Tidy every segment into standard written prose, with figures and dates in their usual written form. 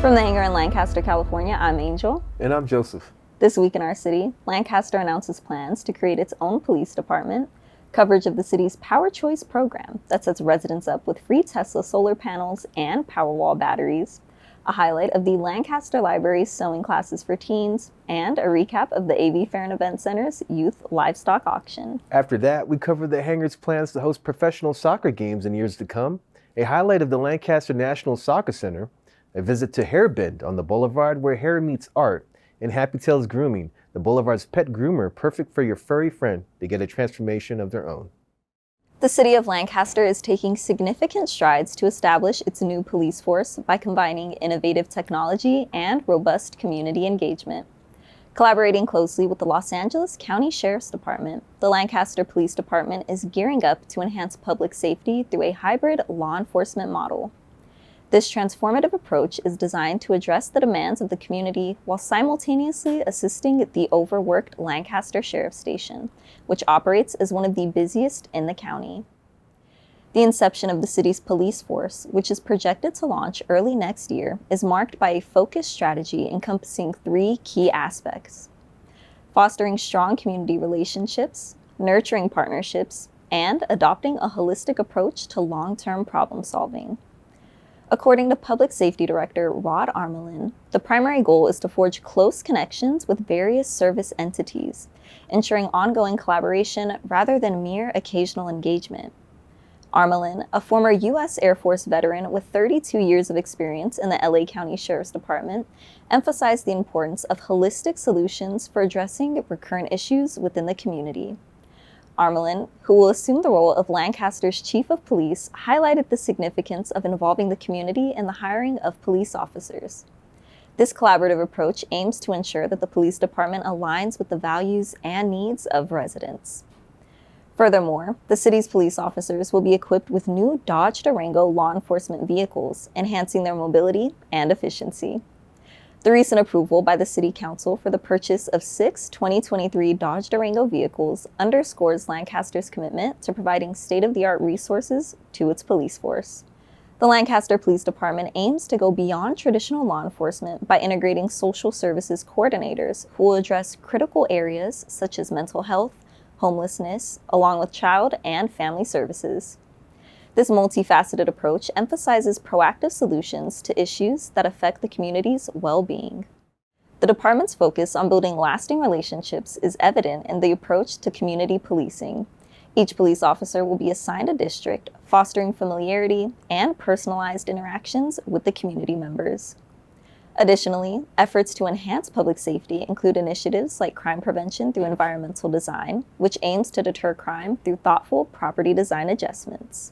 From the Hangar in Lancaster, California, I'm Angel. And I'm Joseph. This week in our city, Lancaster announces plans to create its own police department, coverage of the city's Power Choice program that sets residents up with free Tesla solar panels and Powerwall batteries, a highlight of the Lancaster Library's sewing classes for teens, and a recap of the AV Fair and Event Center's youth livestock auction. After that, we cover the Hangar's plans to host professional soccer games in years to come, a highlight of the Lancaster National Soccer Center, a visit to Hairbend on the boulevard where hair meets art, and Happy Tails Grooming, the boulevard's pet groomer perfect for your furry friend to get a transformation of their own. The city of Lancaster is taking significant strides to establish its new police force by combining innovative technology and robust community engagement. Collaborating closely with the Los Angeles County Sheriff's Department, the Lancaster Police Department is gearing up to enhance public safety through a hybrid law enforcement model. This transformative approach is designed to address the demands of the community while simultaneously assisting the overworked Lancaster Sheriff's Station, which operates as one of the busiest in the county. The inception of the city's police force, which is projected to launch early next year, is marked by a focused strategy encompassing three key aspects: fostering strong community relationships, nurturing partnerships, and adopting a holistic approach to long-term problem solving. According to Public Safety Director Rod Armelin, the primary goal is to forge close connections with various service entities, ensuring ongoing collaboration rather than mere occasional engagement. Armelin, a former U.S. Air Force veteran with 32 years of experience in the LA County Sheriff's Department, emphasized the importance of holistic solutions for addressing recurrent issues within the community. Armelin, who will assume the role of Lancaster's Chief of Police, highlighted the significance of involving the community in the hiring of police officers. This collaborative approach aims to ensure that the police department aligns with the values and needs of residents. Furthermore, the city's police officers will be equipped with new Dodge Durango law enforcement vehicles, enhancing their mobility and efficiency. The recent approval by the City Council for the purchase of 6 2023 Dodge Durango vehicles underscores Lancaster's commitment to providing state-of-the-art resources to its police force. The Lancaster Police Department aims to go beyond traditional law enforcement by integrating social services coordinators who will address critical areas such as mental health, homelessness, along with child and family services. This multifaceted approach emphasizes proactive solutions to issues that affect the community's well-being. The department's focus on building lasting relationships is evident in the approach to community policing. Each police officer will be assigned a district, fostering familiarity and personalized interactions with the community members. Additionally, efforts to enhance public safety include initiatives like crime prevention through environmental design, which aims to deter crime through thoughtful property design adjustments.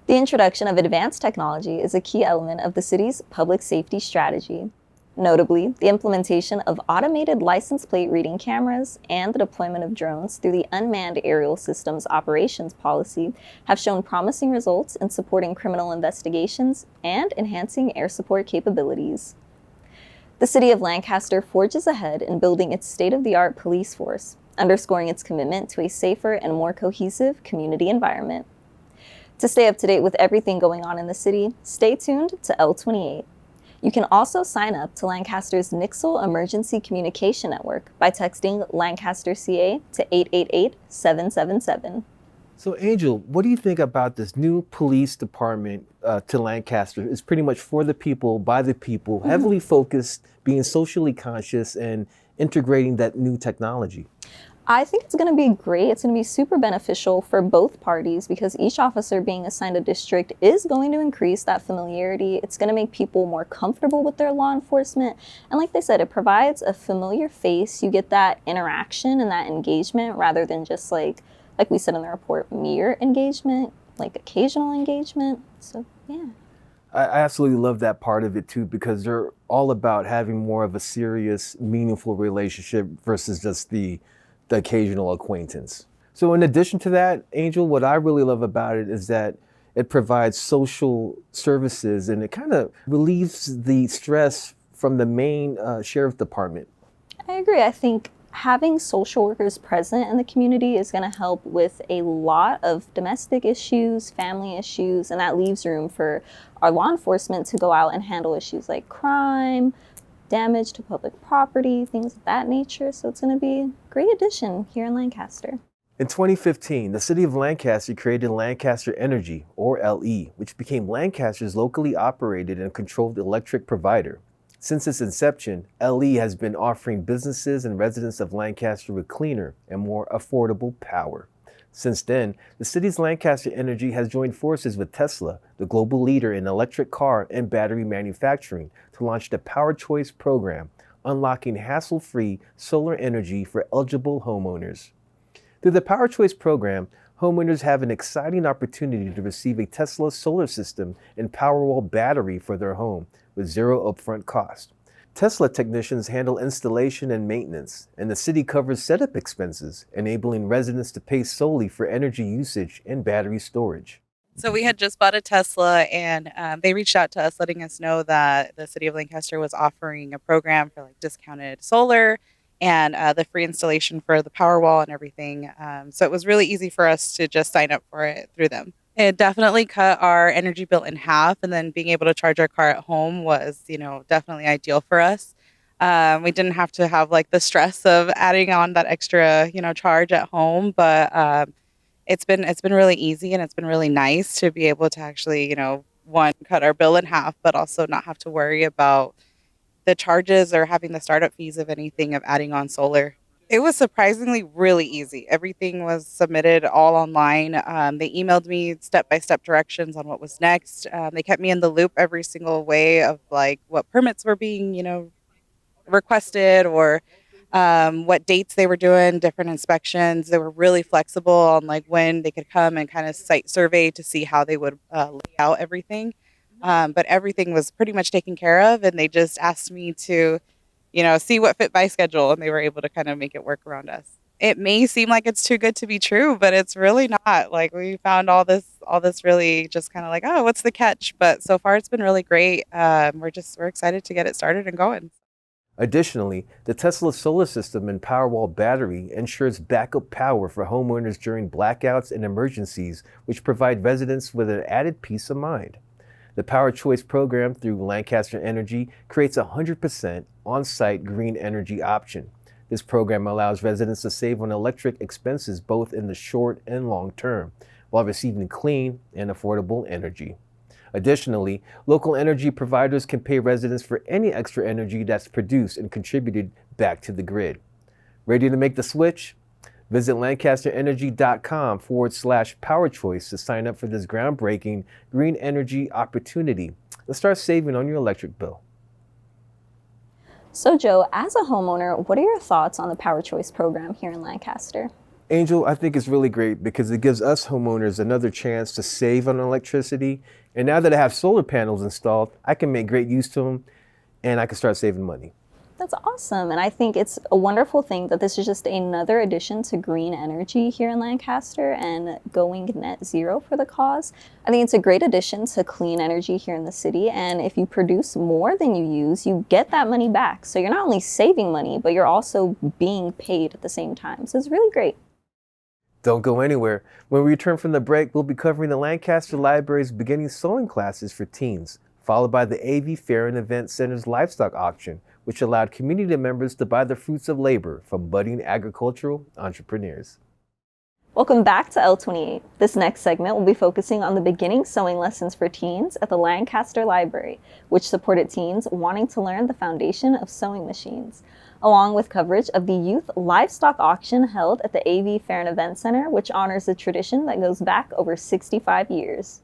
The introduction of advanced technology is a key element of the city's public safety strategy. Notably, the implementation of automated license plate reading cameras and the deployment of drones through the Unmanned Aerial Systems Operations Policy have shown promising results in supporting criminal investigations and enhancing air support capabilities. The City of Lancaster forges ahead in building its state-of-the-art police force, underscoring its commitment to a safer and more cohesive community environment. To stay up to date with everything going on in the city, stay tuned to L28. You can also sign up to Lancaster's Nixle Emergency Communication Network by texting Lancaster CA to 888-777. So Angel, what do you think about this new police department to Lancaster? It's pretty much for the people, by the people, heavily focused, being socially conscious, and integrating that new technology. I think it's going to be great. It's going to be super beneficial for both parties because each officer being assigned a district is going to increase that familiarity. It's going to make people more comfortable with their law enforcement. And like they said, it provides a familiar face. You get that interaction and that engagement rather than just like we said in the report, mere engagement, like occasional engagement. So, yeah. I absolutely love that part of it too, because they're all about having more of a serious, meaningful relationship versus just the occasional acquaintance. So in addition to that, Angel, what I really love about it is that it provides social services and it kind of relieves the stress from the main sheriff department. I agree. I think Having social workers present in the community is going to help with a lot of domestic issues, family issues, and that leaves room for our law enforcement to go out and handle issues like crime, damage to public property, things of that nature. So it's going to be a great addition here in Lancaster. In 2015, the city of Lancaster created Lancaster Energy, or LE, which became Lancaster's locally operated and controlled electric provider. Since its inception, LE has been offering businesses and residents of Lancaster with cleaner and more affordable power. Since then, the city's Lancaster Energy has joined forces with Tesla, the global leader in electric car and battery manufacturing, to launch the Power Choice program, unlocking hassle-free solar energy for eligible homeowners. Through the Power Choice program, homeowners have an exciting opportunity to receive a Tesla solar system and Powerwall battery for their home with zero upfront cost. Tesla technicians handle installation and maintenance, and the city covers setup expenses, enabling residents to pay solely for energy usage and battery storage. So we had just bought a Tesla, and they reached out to us letting us know that the city of Lancaster was offering a program for like discounted solar and the free installation for the Powerwall and everything. So it was really easy for us to just sign up for it through them. It definitely cut our energy bill in half, and then being able to charge our car at home was, definitely ideal for us. We didn't have to have like the stress of adding on that extra, charge at home, but it's been really easy, and it's been really nice to be able to actually, one, cut our bill in half, but also not have to worry about the charges or having the startup fees of anything of adding on solar. It was surprisingly really easy. Everything was submitted all online. They emailed me step-by-step directions on what was next. They kept me in the loop every single way of like what permits were being, requested, or what dates they were doing, different inspections. They were really flexible on like when they could come and kind of site survey to see how they would lay out everything. But everything was pretty much taken care of, and they just asked me to, see what fit my schedule, and they were able to kind of make it work around us. It may seem like it's too good to be true, but it's really not. Like we found all this really just kind of like, oh, what's the catch? But so far it's been really great. We're excited to get it started and going. Additionally, the Tesla solar system and Powerwall battery ensures backup power for homeowners during blackouts and emergencies, which provide residents with an added peace of mind. The Power Choice program through Lancaster Energy creates a 100% on-site green energy option. This program allows residents to save on electric expenses both in the short and long term, while receiving clean and affordable energy. Additionally, local energy providers can pay residents for any extra energy that's produced and contributed back to the grid. Ready to make the switch? Visit lancasterenergy.com/power choice to sign up for this groundbreaking green energy opportunity. Let's start saving on your electric bill. So Joe, as a homeowner, what are your thoughts on the Power Choice program here in Lancaster? Angel, I think it's really great because it gives us homeowners another chance to save on electricity. And now that I have solar panels installed, I can make great use of them and I can start saving money. That's awesome. And I think it's a wonderful thing that this is just another addition to green energy here in Lancaster and going net zero for the cause. I think it's a great addition to clean energy here in the city. And if you produce more than you use, you get that money back. So you're not only saving money, but you're also being paid at the same time. So it's really great. Don't go anywhere. When we return from the break, we'll be covering the Lancaster Library's beginning sewing classes for teens, followed by the AV Fair and Event Center's Livestock auction, which allowed community members to buy the fruits of labor from budding agricultural entrepreneurs. Welcome back to L28. This next segment will be focusing on the beginning sewing lessons for teens at the Lancaster Library, which supported teens wanting to learn the foundation of sewing machines, along with coverage of the youth livestock auction held at the AV Fair and Event Center, which honors a tradition that goes back over 65 years.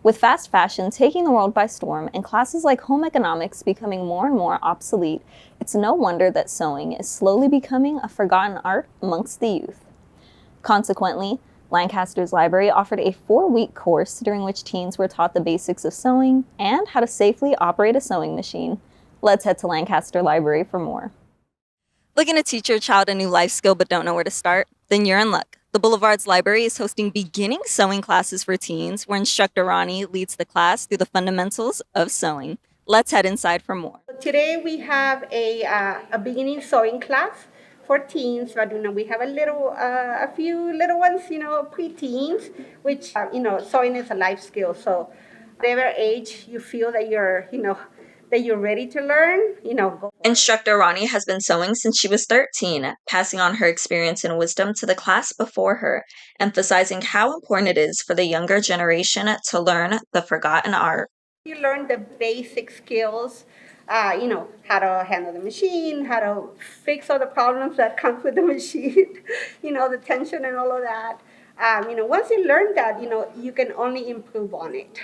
With fast fashion taking the world by storm and classes like home economics becoming more and more obsolete, it's no wonder that sewing is slowly becoming a forgotten art amongst the youth. Consequently, Lancaster's library offered a 4-week course during which teens were taught the basics of sewing and how to safely operate a sewing machine. Let's head to Lancaster Library for more. Looking to teach your child a new life skill but don't know where to start? Then you're in luck. The Boulevard's Library is hosting beginning sewing classes for teens, where instructor Ronnie leads the class through the fundamentals of sewing. Let's head inside for more. Today we have a beginning sewing class for teens, but we have a few little ones, pre-teens, which sewing is a life skill. So, whatever age you feel that that you're ready to learn, go. Instructor Ronnie has been sewing since she was 13, passing on her experience and wisdom to the class before her, emphasizing how important it is for the younger generation to learn the forgotten art. You learn the basic skills, how to handle the machine, how to fix all the problems that comes with the machine, the tension and all of that. Once you learn that, you can only improve on it.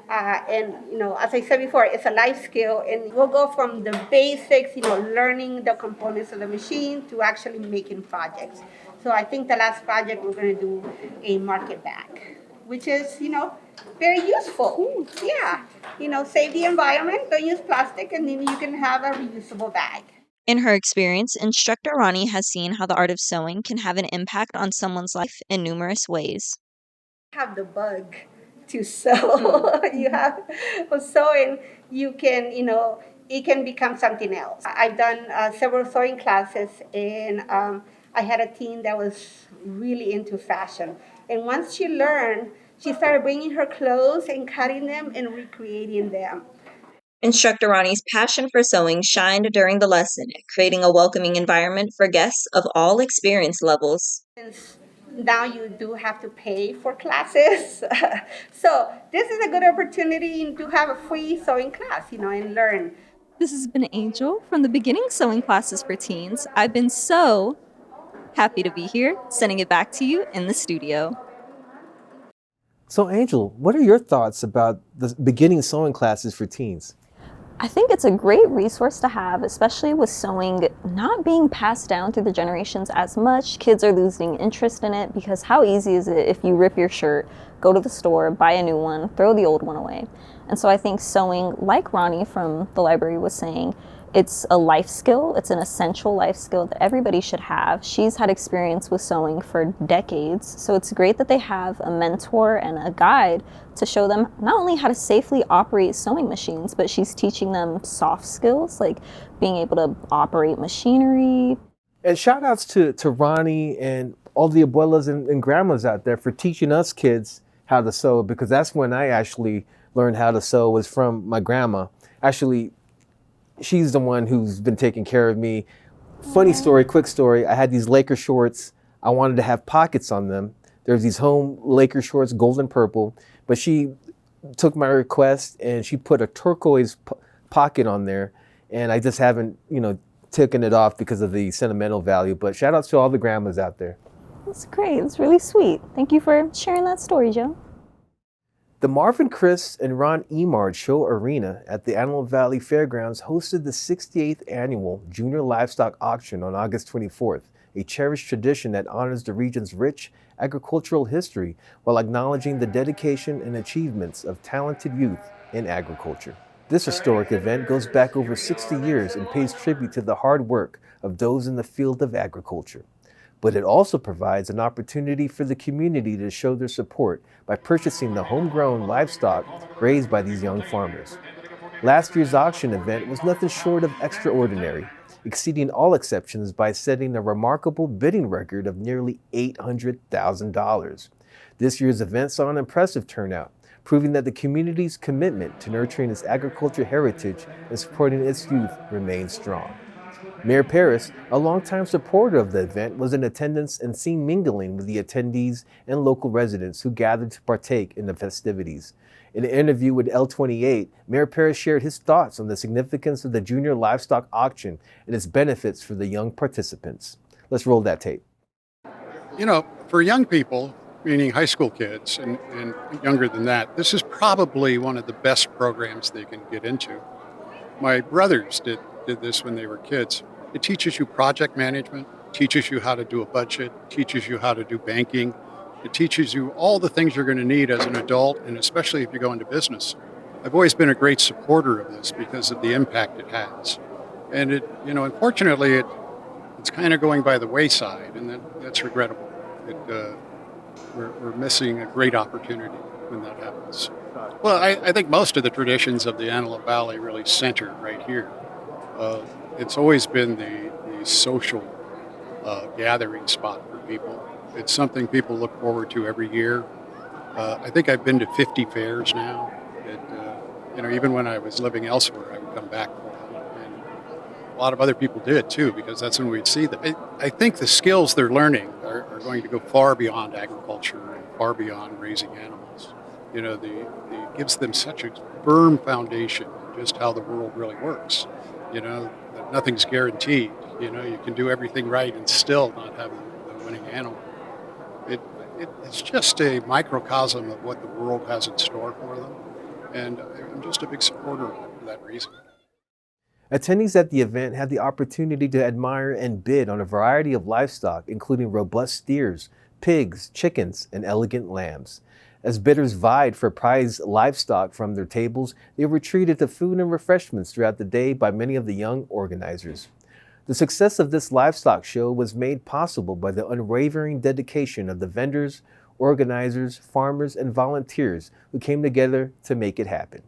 And, as I said before, it's a life skill, and we'll go from the basics, learning the components of the machine to actually making projects. So I think the last project we're going to do a market bag, which is, very useful. Yeah. Save the environment, don't use plastic, and then you can have a reusable bag. In her experience, Instructor Ronnie has seen how the art of sewing can have an impact on someone's life in numerous ways. Have the bug to sew. You have sewing, you can, it can become something else. I've done several sewing classes, and I had a teen that was really into fashion. And once she learned, she started bringing her clothes and cutting them and recreating them. Instructor Ronnie's passion for sewing shined during the lesson, creating a welcoming environment for guests of all experience levels. Since now you do have to pay for classes, so this is a good opportunity to have a free sewing class, and learn. This has been Angel from the Beginning Sewing Classes for Teens. I've been so happy to be here, sending it back to you in the studio. So, Angel, what are your thoughts about the beginning sewing classes for teens? I think it's a great resource to have, especially with sewing not being passed down through the generations as much. Kids are losing interest in it because how easy is it if you rip your shirt, go to the store, buy a new one, throw the old one away? And so I think sewing, like Ronnie from the library was saying, it's a life skill. It's an essential life skill that everybody should have. She's had experience with sewing for decades, so it's great that they have a mentor and a guide to show them not only how to safely operate sewing machines, but she's teaching them soft skills like being able to operate machinery. And shout outs to Ronnie and all the abuelas and grandmas out there for teaching us kids how to sew, because that's when I actually learned how to sew, was from my grandma. Actually, she's the one who's been taking care of me. Funny story, quick story. I had these Laker shorts. I wanted to have pockets on them. There's these home Laker shorts, gold and purple, but she took my request and she put a turquoise pocket on there, and I just haven't, taken it off because of the sentimental value. But shout outs to all the grandmas out there. That's great. That's really sweet. Thank you for sharing that story, Joe. The Marvin Chris and Ron Emard Show Arena at the Antelope Valley Fairgrounds hosted the 68th Annual Junior Livestock Auction on August 24th, a cherished tradition that honors the region's rich agricultural history while acknowledging the dedication and achievements of talented youth in agriculture. This historic event goes back over 60 years and pays tribute to the hard work of those in the field of agriculture. But it also provides an opportunity for the community to show their support by purchasing the homegrown livestock raised by these young farmers. Last year's auction event was nothing short of extraordinary, exceeding all exceptions by setting a remarkable bidding record of nearly $800,000. This year's event saw an impressive turnout, proving that the community's commitment to nurturing its agriculture heritage and supporting its youth remains strong. Mayor Paris, a longtime supporter of the event, was in attendance and seen mingling with the attendees and local residents who gathered to partake in the festivities. In an interview with L28, Mayor Paris shared his thoughts on the significance of the Junior Livestock Auction and its benefits for the young participants. Let's roll that tape. For young people, meaning high school kids and younger than that, this is probably one of the best programs they can get into. My brothers did this when they were kids. It teaches you project management, teaches you how to do a budget, teaches you how to do banking. It teaches you all the things you're going to need as an adult, and especially if you go into business. I've always been a great supporter of this because of the impact it has. And unfortunately, it's kind of going by the wayside, and that's regrettable. We're missing a great opportunity when that happens. Well, I think most of the traditions of the Antelope Valley really center right here. It's always been the social gathering spot for people. It's something people look forward to every year. I think I've been to 50 fairs now. Even when I was living elsewhere, I would come back for them. And a lot of other people did too, because that's when we'd see them. I think the skills they're learning are going to go far beyond agriculture and far beyond raising animals. It gives them such a firm foundation in just how the world really works. That nothing's guaranteed. You can do everything right and still not have the winning animal. It's just a microcosm of what the world has in store for them. And I'm just a big supporter of it for that reason. Attendees at the event had the opportunity to admire and bid on a variety of livestock, including robust steers, pigs, chickens, and elegant lambs. As bidders vied for prized livestock from their tables, they were treated to food and refreshments throughout the day by many of the young organizers. The success of this livestock show was made possible by the unwavering dedication of the vendors, organizers, farmers, and volunteers who came together to make it happen.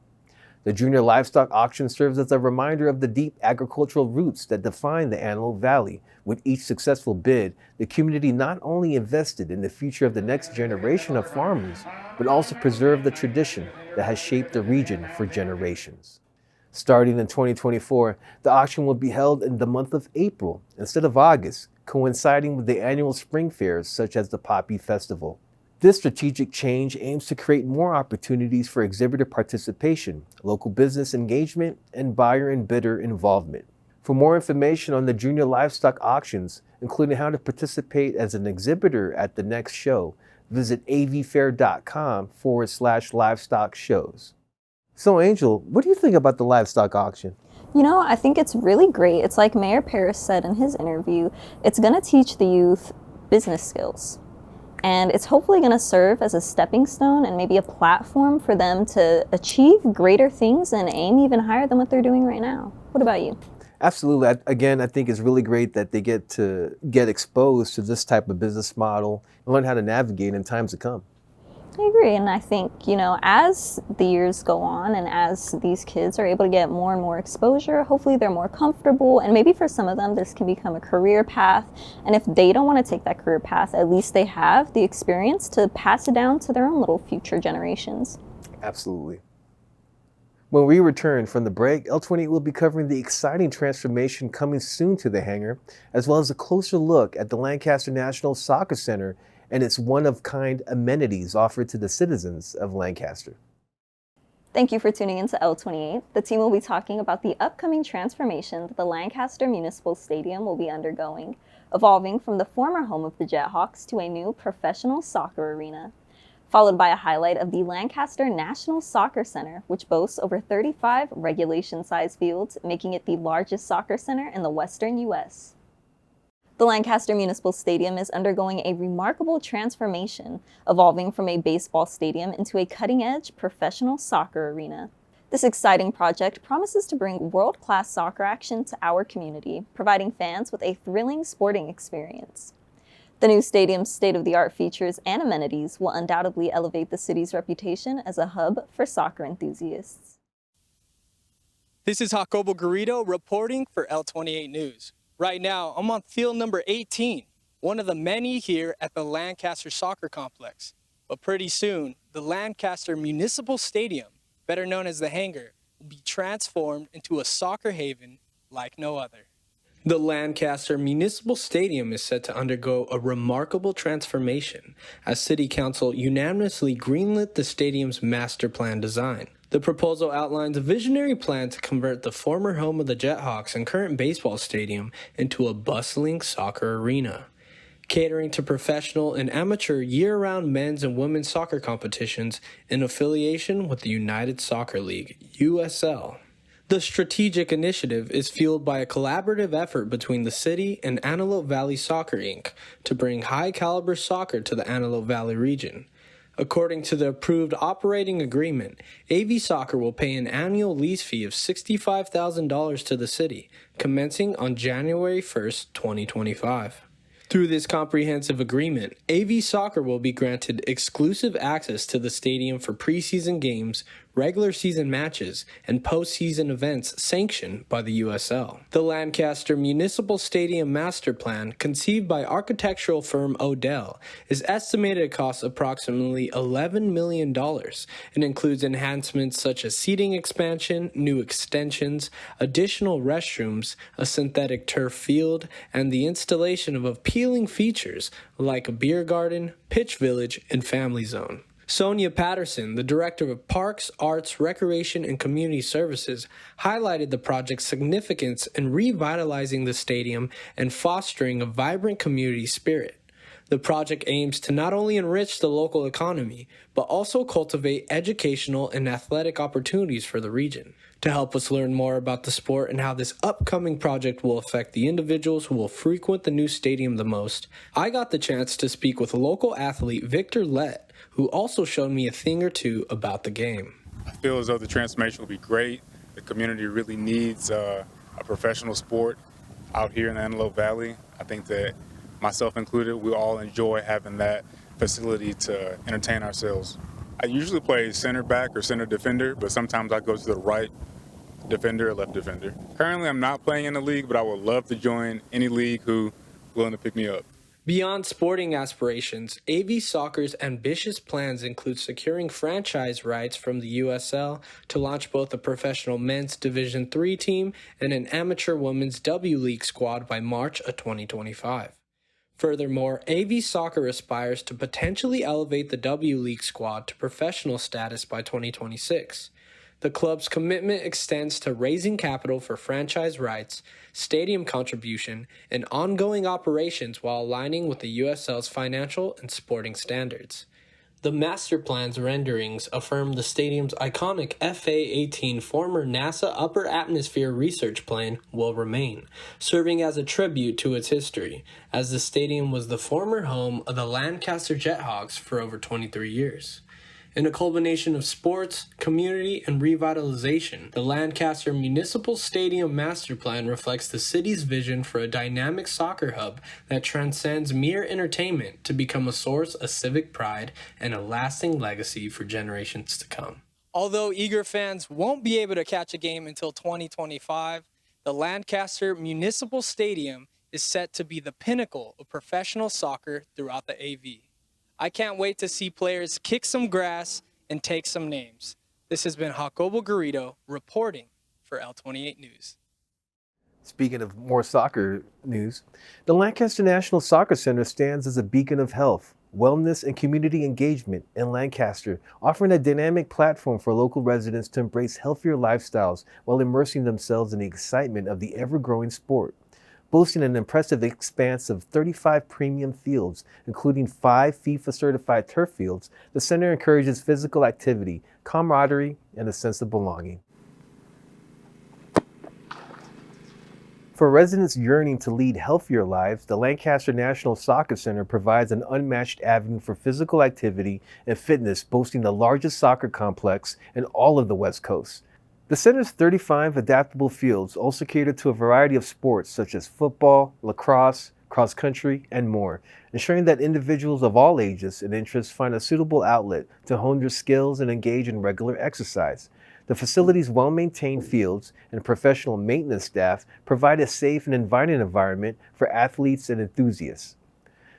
The Junior Livestock Auction serves as a reminder of the deep agricultural roots that define the Antelope Valley. With each successful bid, the community not only invested in the future of the next generation of farmers, but also preserved the tradition that has shaped the region for generations. Starting in 2024, the auction will be held in the month of April instead of August, coinciding with the annual spring fairs such as the Poppy Festival. This strategic change aims to create more opportunities for exhibitor participation, local business engagement, and buyer and bidder involvement. For more information on the Junior Livestock Auctions, including how to participate as an exhibitor at the next show, visit avfair.com/livestock shows. So Angel, what do you think about the livestock auction? I think it's really great. It's like Mayor Paris said in his interview, it's going to teach the youth business skills. And it's hopefully going to serve as a stepping stone and maybe a platform for them to achieve greater things and aim even higher than what they're doing right now. What about you? Absolutely. I think it's really great that they get exposed to this type of business model and learn how to navigate in times to come. I agree. And I think, as the years go on and as these kids are able to get more and more exposure, hopefully they're more comfortable. And maybe for some of them, this can become a career path. And if they don't want to take that career path, at least they have the experience to pass it down to their own little future generations. Absolutely. When we return from the break, L28 will be covering the exciting transformation coming soon to the hangar, as well as a closer look at the Lancaster National Soccer Center and its one-of-kind amenities offered to the citizens of Lancaster. Thank you for tuning in to L28. The team will be talking about the upcoming transformation that the Lancaster Municipal Stadium will be undergoing, evolving from the former home of the Jethawks to a new professional soccer arena, followed by a highlight of the Lancaster National Soccer Center, which boasts over 35 regulation-sized fields, making it the largest soccer center in the Western U.S. The Lancaster Municipal Stadium is undergoing a remarkable transformation, evolving from a baseball stadium into a cutting-edge professional soccer arena. This exciting project promises to bring world-class soccer action to our community, providing fans with a thrilling sporting experience. The new stadium's state-of-the-art features and amenities will undoubtedly elevate the city's reputation as a hub for soccer enthusiasts. This is Jacobo Garrido reporting for L28 News. Right now, I'm on field number 18, one of the many here at the Lancaster Soccer Complex. But pretty soon, the Lancaster Municipal Stadium, better known as the Hangar, will be transformed into a soccer haven like no other. The Lancaster Municipal Stadium is set to undergo a remarkable transformation as City Council unanimously greenlit the stadium's master plan design. The proposal outlines a visionary plan to convert the former home of the Jethawks and current baseball stadium into a bustling soccer arena, catering to professional and amateur year-round men's and women's soccer competitions in affiliation with the United Soccer League, USL. The strategic initiative is fueled by a collaborative effort between the city and Antelope Valley Soccer, Inc. to bring high-caliber soccer to the Antelope Valley region. According to the approved operating agreement, AV Soccer will pay an annual lease fee of $65,000 to the city, commencing on January 1st, 2025. Through this comprehensive agreement, AV Soccer will be granted exclusive access to the stadium for preseason games, regular season matches, and postseason events sanctioned by the USL. The Lancaster Municipal Stadium Master Plan, conceived by architectural firm Odell, is estimated to cost approximately $11 million and includes enhancements such as seating expansion, new extensions, additional restrooms, a synthetic turf field, and the installation of appealing features like a beer garden, pitch village, and family zone. Sonia Patterson, the Director of Parks, Arts, Recreation, and Community Services, highlighted the project's significance in revitalizing the stadium and fostering a vibrant community spirit. The project aims to not only enrich the local economy, but also cultivate educational and athletic opportunities for the region. To help us learn more about the sport and how this upcoming project will affect the individuals who will frequent the new stadium the most, I got the chance to speak with local athlete Victor Lett, who also showed me a thing or two about the game. I feel as though the transformation will be great. The community really needs a professional sport out here in the Antelope Valley. I think that, myself included, we all enjoy having that facility to entertain ourselves. I usually play center back or center defender, but sometimes I go to the right defender or left defender. Currently, I'm not playing in the league, but I would love to join any league who's willing to pick me up. Beyond sporting aspirations, AV Soccer's ambitious plans include securing franchise rights from the USL to launch both a professional men's Division III team and an amateur women's W League squad by March of 2025. Furthermore, AV Soccer aspires to potentially elevate the W League squad to professional status by 2026. The club's commitment extends to raising capital for franchise rights, stadium contribution, and ongoing operations while aligning with the USL's financial and sporting standards. The master plan's renderings affirm the stadium's iconic FA-18 former NASA upper atmosphere research plane will remain, serving as a tribute to its history, as the stadium was the former home of the Lancaster Jethawks for over 23 years. In a culmination of sports, community, and revitalization, the Lancaster Municipal Stadium Master Plan reflects the city's vision for a dynamic soccer hub that transcends mere entertainment to become a source of civic pride and a lasting legacy for generations to come. Although eager fans won't be able to catch a game until 2025, the Lancaster Municipal Stadium is set to be the pinnacle of professional soccer throughout the AV. I can't wait to see players kick some grass and take some names. This has been Jacobo Garrido reporting for L28 News. Speaking of more soccer news, the Lancaster National Soccer Center stands as a beacon of health, wellness, and community engagement in Lancaster, offering a dynamic platform for local residents to embrace healthier lifestyles while immersing themselves in the excitement of the ever-growing sport. Boasting an impressive expanse of 35 premium fields, including 5 FIFA-certified turf fields, the center encourages physical activity, camaraderie, and a sense of belonging. For residents yearning to lead healthier lives, the Lancaster National Soccer Center provides an unmatched avenue for physical activity and fitness, boasting the largest soccer complex in all of the West Coast. The center's 35 adaptable fields also cater to a variety of sports such as football, lacrosse, cross country, and more, ensuring that individuals of all ages and interests find a suitable outlet to hone their skills and engage in regular exercise. The facility's well-maintained fields and professional maintenance staff provide a safe and inviting environment for athletes and enthusiasts.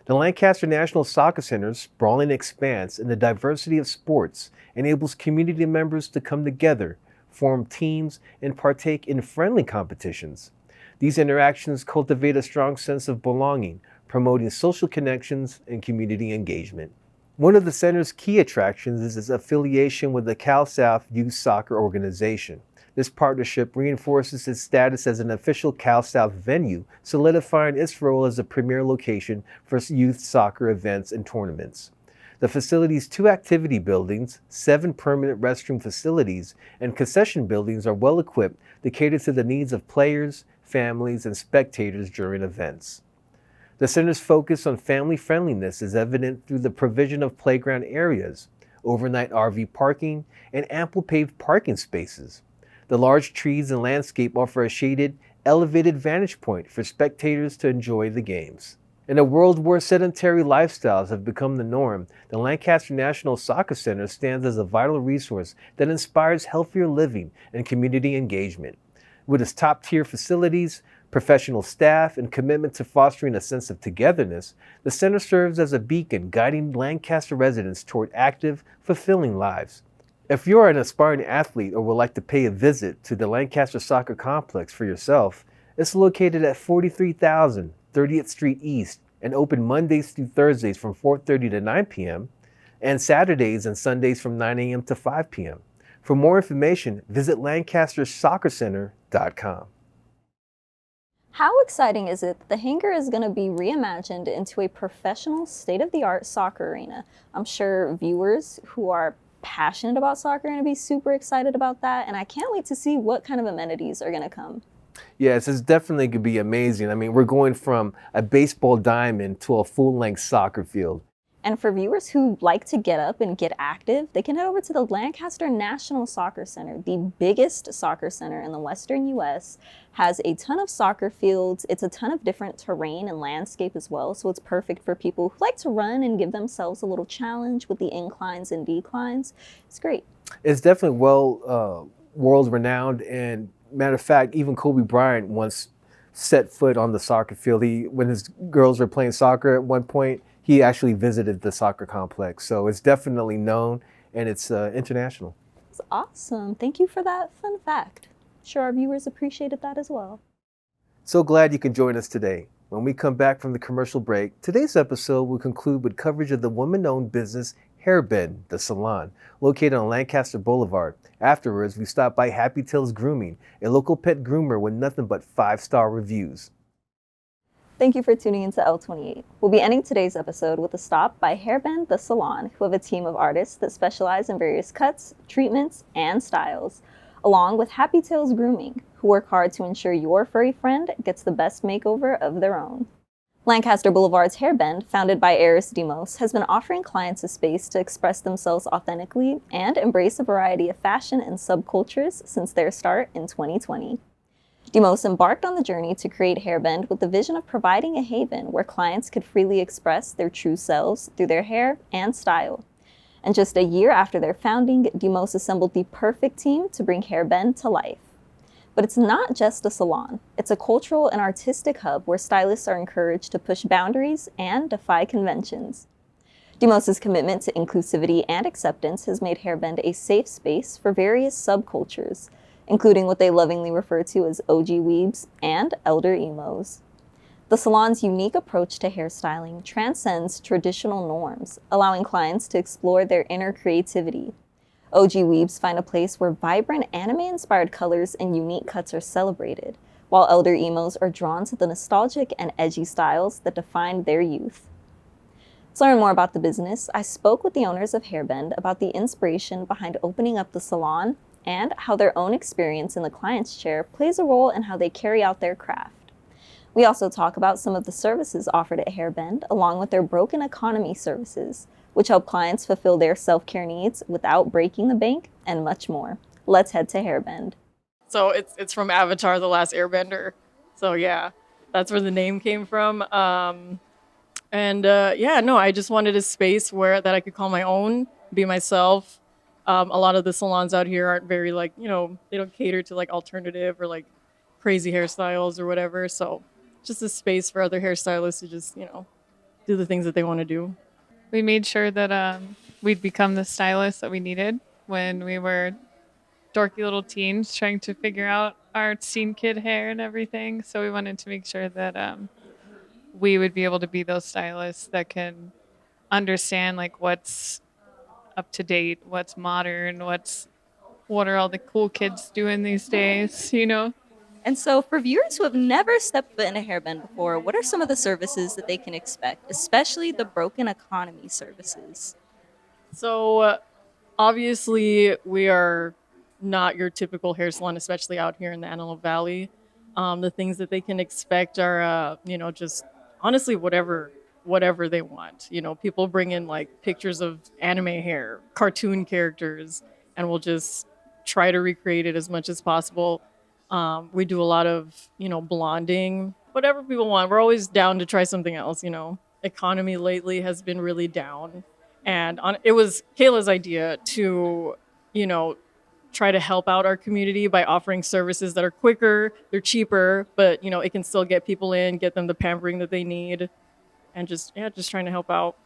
The Lancaster National Soccer Center's sprawling expanse and the diversity of sports enables community members to come together, form teams, and partake in friendly competitions. These interactions cultivate a strong sense of belonging, promoting social connections and community engagement. One of the center's key attractions is its affiliation with the Cal South Youth Soccer Organization. This partnership reinforces its status as an official Cal South venue, solidifying its role as a premier location for youth soccer events and tournaments. The facility's 2 activity buildings, 7 permanent restroom facilities, and concession buildings are well equipped to cater to the needs of players, families, and spectators during events. The center's focus on family friendliness is evident through the provision of playground areas, overnight RV parking, and ample paved parking spaces. The large trees and landscape offer a shaded, elevated vantage point for spectators to enjoy the games. In a world where sedentary lifestyles have become the norm, the Lancaster National Soccer Center stands as a vital resource that inspires healthier living and community engagement. With its top-tier facilities, professional staff, and commitment to fostering a sense of togetherness, the center serves as a beacon guiding Lancaster residents toward active, fulfilling lives. If you're an aspiring athlete or would like to pay a visit to the Lancaster Soccer Complex for yourself, it's located at 43,000 30th Street East and open Mondays through Thursdays from 4:30 to 9 p.m. and Saturdays and Sundays from 9 a.m. to 5 p.m. For more information, visit lancastersoccercenter.com. How exciting is it that the Hangar is going to be reimagined into a professional, state-of-the-art soccer arena? I'm sure viewers who are passionate about soccer are going to be super excited about that, and I can't wait to see what kind of amenities are going to come. Yes, it's definitely going to be amazing. I mean, we're going from a baseball diamond to a full-length soccer field. And for viewers who like to get up and get active, they can head over to the Lancaster National Soccer Center, the biggest soccer center in the Western U.S., has a ton of soccer fields. It's a ton of different terrain and landscape as well, so it's perfect for people who like to run and give themselves a little challenge with the inclines and declines. It's great. It's definitely world-renowned, and matter of fact, even Kobe Bryant once set foot on the soccer field. When his girls were playing soccer at one point, he actually visited the soccer complex. So it's definitely known, and it's international. It's awesome. Thank you for that fun fact. Sure, our viewers appreciated that as well. So glad you can join us today. When we come back from the commercial break, today's episode will conclude with coverage of the woman-owned business Hairbend, the salon, located on Lancaster Boulevard. Afterwards, we stop by Happy Tails Grooming, a local pet groomer with nothing but 5-star reviews. Thank you for tuning into L28. We'll be ending today's episode with a stop by Hairbend the Salon, who have a team of artists that specialize in various cuts, treatments, and styles, along with Happy Tails Grooming, who work hard to ensure your furry friend gets the best makeover of their own. Lancaster Boulevard's Hairbend, founded by Eris Demos, has been offering clients a space to express themselves authentically and embrace a variety of fashion and subcultures since their start in 2020. Demos embarked on the journey to create Hairbend with the vision of providing a haven where clients could freely express their true selves through their hair and style. And just a year after their founding, Demos assembled the perfect team to bring Hairbend to life. But it's not just a salon. It's a cultural and artistic hub where stylists are encouraged to push boundaries and defy conventions. Demos' commitment to inclusivity and acceptance has made Hairbend a safe space for various subcultures, including what they lovingly refer to as OG weebs and elder emos. The salon's unique approach to hairstyling transcends traditional norms, allowing clients to explore their inner creativity. OG weebs find a place where vibrant anime-inspired colors and unique cuts are celebrated, while elder emos are drawn to the nostalgic and edgy styles that defined their youth. To learn more about the business, I spoke with the owners of Hairbend about the inspiration behind opening up the salon and how their own experience in the client's chair plays a role in how they carry out their craft. We also talk about some of the services offered at Hairbend, along with their broken economy services, which help clients fulfill their self-care needs without breaking the bank, and much more. Let's head to Hairbend. So it's from Avatar: The Last Airbender. So yeah, that's where the name came from. I just wanted a space that I could call my own, be myself. A lot of the salons out here aren't very they don't cater to alternative or crazy hairstyles or whatever. So just a space for other hairstylists to just, do the things that they want to do. We made sure that we'd become the stylist that we needed when we were dorky little teens trying to figure out our teen kid hair and everything. So we wanted to make sure that we would be able to be those stylists that can understand what's up to date, what's modern, what are all the cool kids doing these days, And so for viewers who have never stepped foot in a Hairbend before, what are some of the services that they can expect, especially the broken economy services? So obviously we are not your typical hair salon, especially out here in the Antelope Valley. The things that they can expect are, just honestly whatever they want. People bring in pictures of anime hair, cartoon characters, and we'll just try to recreate it as much as possible. We do a lot of, blonding, whatever people want. We're always down to try something else, you know. Economy lately has been really down. And it was Kayla's idea to, you know, try to help out our community by offering services that are quicker, they're cheaper, but, you know, it can still get people in, get them the pampering that they need, and just trying to help out.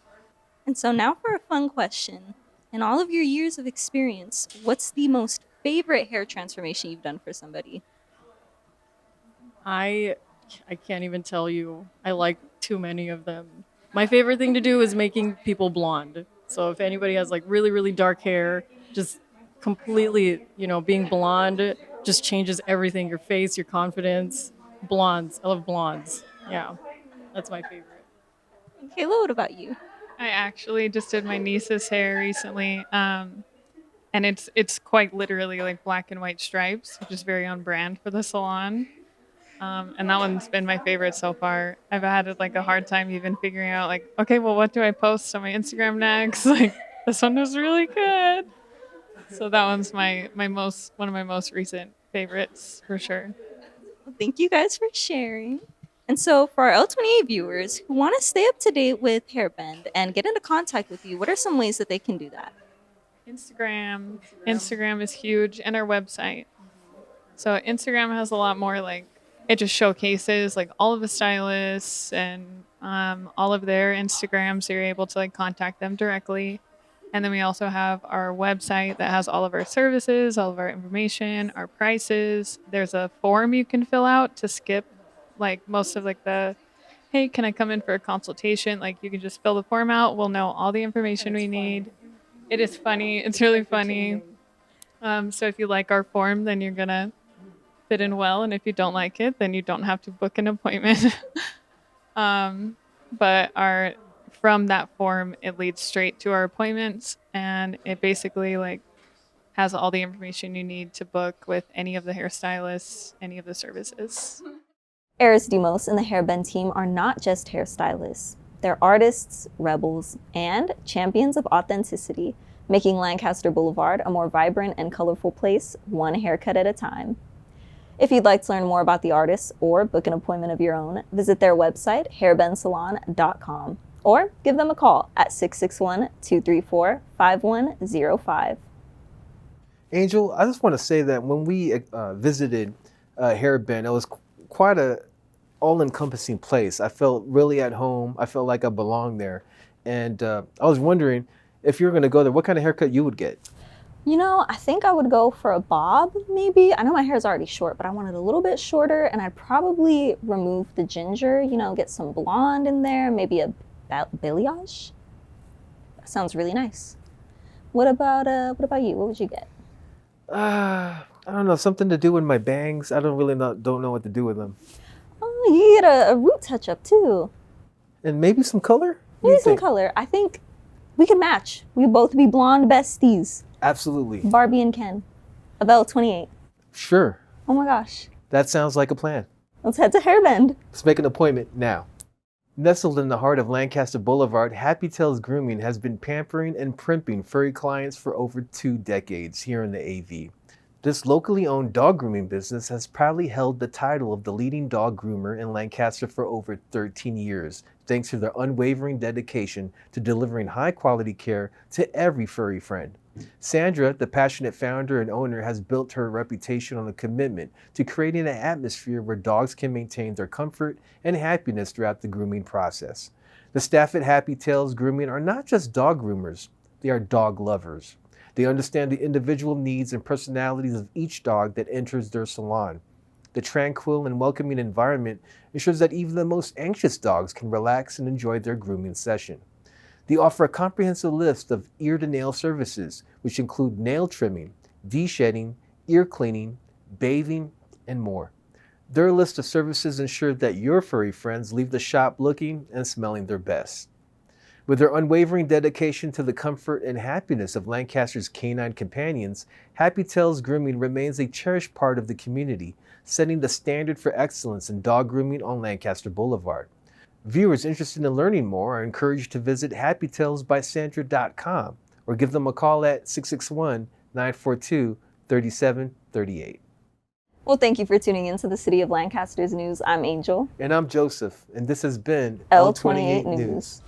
And so now for a fun question. In all of your years of experience, what's the most favorite hair transformation you've done for somebody? I can't even tell you. I like too many of them. My favorite thing to do is making people blonde. So if anybody has like really, really dark hair, just completely, you know, being blonde just changes everything. Your face, your confidence. Blondes. I love blondes. Yeah, that's my favorite. Kayla, what about you? I actually just did my niece's hair recently, and it's quite literally like black and white stripes, which is very on brand for the salon. And that one's been my favorite so far. I've had like a hard time even figuring out like, okay, well, what do I post on my Instagram next? Like, this one was really good. So that one's one of my most recent favorites for sure. Well, thank you guys for sharing. And so, for our L28 viewers who want to stay up to date with Hairbend and get into contact with you, what are some ways that they can do that? Instagram is huge, and our website. So Instagram has a lot more like it just showcases like all of the stylists and all of their Instagrams. So you're able to like contact them directly. And then we also have our website that has all of our services, all of our information, our prices. There's a form you can fill out to skip like most of like the, hey, can I come in for a consultation? Like you can just fill the form out. We'll know all the information we need. It is funny. It's really funny. So if you like our form, then you're going to fit in well. And if you don't like it, then you don't have to book an appointment. But from that form, it leads straight to our appointments, and it basically like has all the information you need to book with any of the hairstylists, any of the services. Eris Demos and the Hairbend team are not just hairstylists. They're artists, rebels, and champions of authenticity, making Lancaster Boulevard a more vibrant and colorful place, one haircut at a time. If you'd like to learn more about the artists or book an appointment of your own, visit their website, hairbendsalon.com, or give them a call at 661-234-5105. Angel, I just want to say that when we visited Hairbend, it was quite a all-encompassing place. I felt really at home. I felt like I belonged there. And I was wondering, if you were going to go there, what kind of haircut you would get? You know, I think I would go for a bob, maybe. I know my hair's already short, but I want it a little bit shorter, and I'd probably remove the ginger, you know, get some blonde in there, maybe a balayage. That sounds really nice. What about you? What would you get? I don't know, something to do with my bangs. I don't know what to do with them. Oh, you get a root touch-up, too. And maybe some color? Maybe some color. I think we can match. We'd both be blonde besties. Absolutely. Barbie and Ken of L28. Sure. Oh my gosh. That sounds like a plan. Let's head to Hairbend. Let's make an appointment now. Nestled in the heart of Lancaster Boulevard, Happy Tails Grooming has been pampering and primping furry clients for over 2 decades here in the AV. This locally owned dog grooming business has proudly held the title of the leading dog groomer in Lancaster for over 13 years, thanks to their unwavering dedication to delivering high-quality care to every furry friend. Sandra, the passionate founder and owner, has built her reputation on a commitment to creating an atmosphere where dogs can maintain their comfort and happiness throughout the grooming process. The staff at Happy Tails Grooming are not just dog groomers, they are dog lovers. They understand the individual needs and personalities of each dog that enters their salon. The tranquil and welcoming environment ensures that even the most anxious dogs can relax and enjoy their grooming session. They offer a comprehensive list of ear-to-nail services, which include nail trimming, de-shedding, ear cleaning, bathing, and more. Their list of services ensure that your furry friends leave the shop looking and smelling their best. With their unwavering dedication to the comfort and happiness of Lancaster's canine companions, Happy Tails Grooming remains a cherished part of the community, setting the standard for excellence in dog grooming on Lancaster Boulevard. Viewers interested in learning more are encouraged to visit happytailsbysandra.com or give them a call at 661-942-3738. Well, thank you for tuning in to the City of Lancaster's news. I'm Angel. And I'm Joseph, and this has been L28 News.